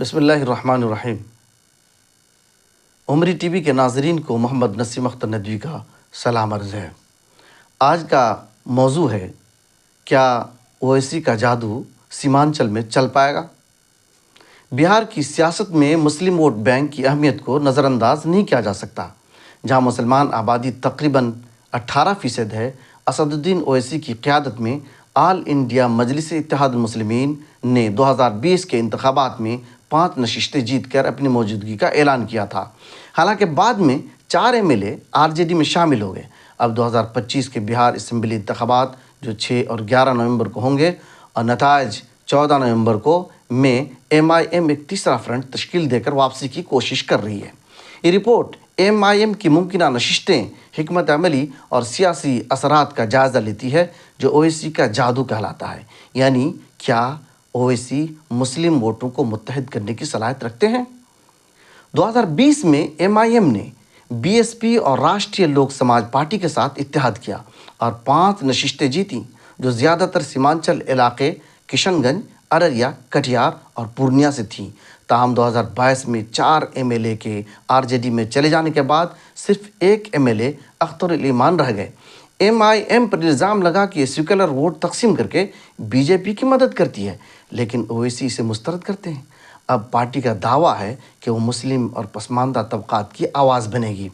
بسم اللہ الرحمن الرحیم۔ عمری ٹی وی کے ناظرین کو محمد نسیم اختر ندوی کا سلام عرض ہے۔ آج کا موضوع ہے، کیا اویسی کا جادو سیمانچل میں چل پائے گا؟ بہار کی سیاست میں مسلم ووٹ بینک کی اہمیت کو نظر انداز نہیں کیا جا سکتا۔ جہاں مسلمان آبادی تقریباً 18% ہے، اسد الدین اویسی کی قیادت میں آل انڈیا مجلس اتحاد المسلمین نے 2020 کے انتخابات میں 5 نشستیں جیت کر اپنی موجودگی کا اعلان کیا تھا۔ حالانکہ بعد میں 4 MLA RJD میں شامل ہو گئے۔ اب 2025 کے بہار اسمبلی انتخابات جو 6 اور 11 نومبر کو ہوں گے اور نتائج 14 نومبر کو میں MIM ایک تیسرا فرنٹ تشکیل دے کر واپسی کی کوشش کر رہی ہے۔ یہ رپورٹ MIM کی ممکنہ نشستیں، حکمت عملی اور سیاسی اثرات کا جائزہ لیتی ہے جو اویسی کا جادو کہلاتا ہے۔ یعنی کیا اویسی مسلم ووٹوں کو متحد کرنے کی صلاحیت رکھتے ہیں؟ 2020 میں MIM نے BSP اور راشٹریہ لوک سماج پارٹی کے ساتھ اتحاد کیا اور 5 نشستیں جیتیں جو زیادہ تر سیمانچل علاقے کشن گنج، ارریہ، کٹیہار اور پورنیہ سے تھیں۔ تاہم 2022 میں 4 MLA کے RJD میں چلے جانے کے بعد صرف 1 MLA اختر الایمان رہ گئے۔ MIM پر الزام لگا کہ یہ سیکولر ووٹ تقسیم کر کے BJP کی مدد کرتی ہے، لیکن اویسی اسے مسترد کرتے ہیں۔ اب پارٹی کا دعویٰ ہے کہ وہ مسلم اور پسماندہ طبقات کی آواز بنے گی۔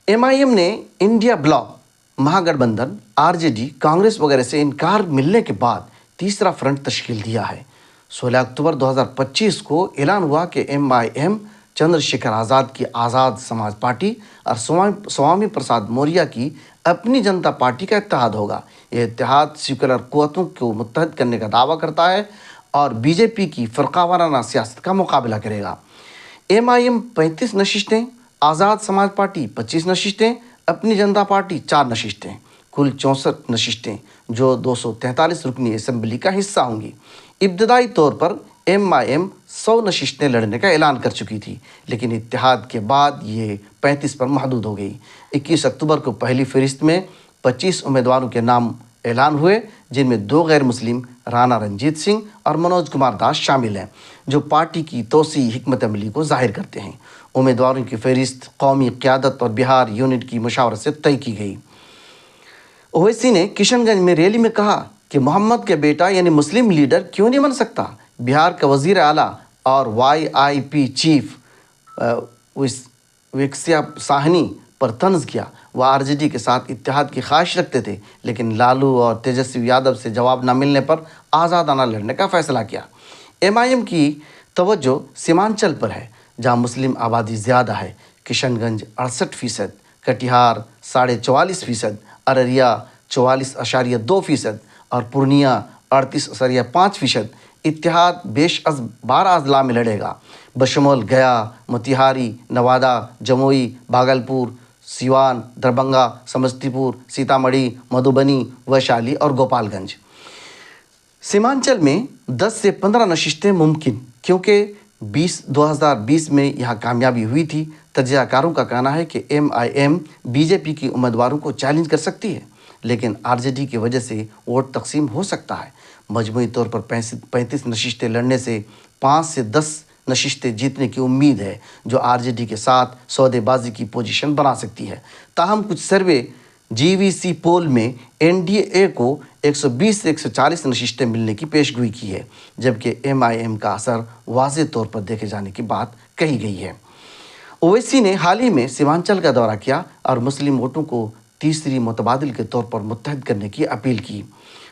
MIM نے انڈیا بلاک، مہا گٹھ بندھن، RJD، کانگریس وغیرہ سے انکار ملنے کے بعد تیسرا فرنٹ تشکیل دیا ہے۔ 16 اکتوبر 2025 کو اعلان ہوا کہ MIM چندر شیکھر آزاد کی آزاد سماج پارٹی اور سوامی پرساد موریہ کی اپنی جنتا پارٹی کا اتحاد ہوگا۔ یہ اتحاد سیکولر قوتوں کو متحد کرنے کا دعویٰ کرتا ہے اور BJP کی فرقہ وارانہ سیاست کا مقابلہ کرے گا۔ MIM 35 نشستیں، آزاد سماج پارٹی 25 نشستیں، اپنی جنتا پارٹی 4 نشستیں، کل 64 نشستیں جو 243 رکنی اسمبلی کا حصہ ہوں گی۔ ابتدائی طور پر MIM 100 نشستیں لڑنے کا اعلان کر چکی تھی، لیکن اتحاد کے بعد یہ 35 پر محدود ہو گئی۔ 21 اکتوبر کو پہلی فہرست میں 25 امیدواروں کے نام اعلان ہوئے، جن میں 2 غیر مسلم رانا رنجیت سنگھ اور منوج کمار داس شامل ہیں، جو پارٹی کی توسیعی حکمت عملی کو ظاہر کرتے ہیں۔ امیدواروں کی فہرست قومی قیادت اور بہار یونٹ کی مشاورت سے طے کی گئی۔ اویسی نے کشن گنج میں ریلی میں کہا کہ محمد کا بیٹا یعنی مسلم لیڈر کیوں نہیں بن سکتا؟ بہار کا وزیر اعلیٰ اور YIP چیف وکسیا ساہنی پر طنز کیا۔ وہ RJD کے ساتھ اتحاد کی خواہش رکھتے تھے، لیکن لالو اور تیجسوی یادو سے جواب نہ ملنے پر آزادانہ لڑنے کا فیصلہ کیا۔ MIM کی توجہ سیمانچل پر ہے، جہاں مسلم آبادی زیادہ ہے۔ کشن گنج 68%، کٹیہار 44.5%، ارریہ 44.2% اور پورنیہ 38.5%۔ اتحاد بیش از 12 اضلاع میں لڑے گا، بشمول گیا، موتیہاری، نوادا، جموئی، بھاگلپور، سیوان، دربھنگا، سمستی پور، سیتامڑھی، مدھوبنی، ویشالی اور گوپال گنج۔ سیمانچل میں 10 سے 15 نشستیں ممکن، کیونکہ 2020 میں یہاں کامیابی ہوئی تھی۔ تجزیہ کاروں کا کہنا ہے کہ MIM BJP کی امیدواروں کو چیلنج کر سکتی ہے، لیکن RJD کی وجہ سے ووٹ تقسیم ہو سکتا ہے۔ مجموعی طور پر 35 نشستیں لڑنے سے 5 سے 10 نشستیں جیتنے کی امید ہے، جو RJD کے ساتھ سودے بازی کی پوزیشن بنا سکتی ہے۔ تاہم کچھ سروے GVC پول میں NDA کو 120 سے 140 نشستیں ملنے کی پیش گوئی کی ہے، جبکہ MIM کا اثر واضح طور پر دیکھے جانے کی بات کہی گئی ہے۔ اویسی نے حال ہی میں سیمانچل کا دورہ کیا اور مسلم ووٹوں کو تیسری متبادل کے طور پر متحد کرنے کی اپیل کی۔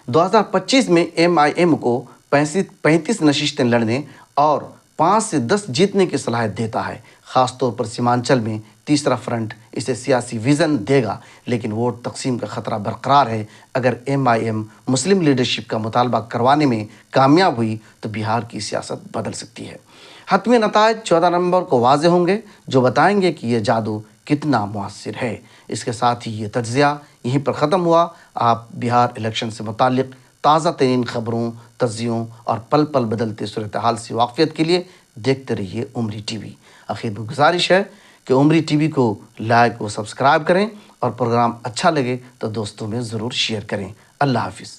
2025 میں MIM کو 35 نشستیں لڑنے اور 5 سے 10 جیتنے کی صلاحیت دیتا ہے۔ خاص طور پر سیمانچل میں تیسرا فرنٹ اسے سیاسی ویژن دے گا، لیکن ووٹ تقسیم کا خطرہ برقرار ہے۔ اگر MIM مسلم لیڈرشپ کا مطالبہ کروانے میں کامیاب ہوئی تو بہار کی سیاست بدل سکتی ہے۔ حتمی نتائج 14 نومبر کو واضح ہوں گے، جو بتائیں گے کہ یہ جادو کتنا مؤثر ہے۔ اس کے ساتھ ہی یہ تجزیہ یہیں پر ختم ہوا۔ آپ بہار الیکشن سے متعلق تازہ ترین خبروں، تجزیوں اور پل پل بدلتے صورتحال سے واقفیت کے لیے دیکھتے رہیے عمری ٹی وی۔ آخر میں گزارش ہے کہ عمری ٹی وی کو لائک و سبسکرائب کریں اور پروگرام اچھا لگے تو دوستوں میں ضرور شیئر کریں۔ اللہ حافظ۔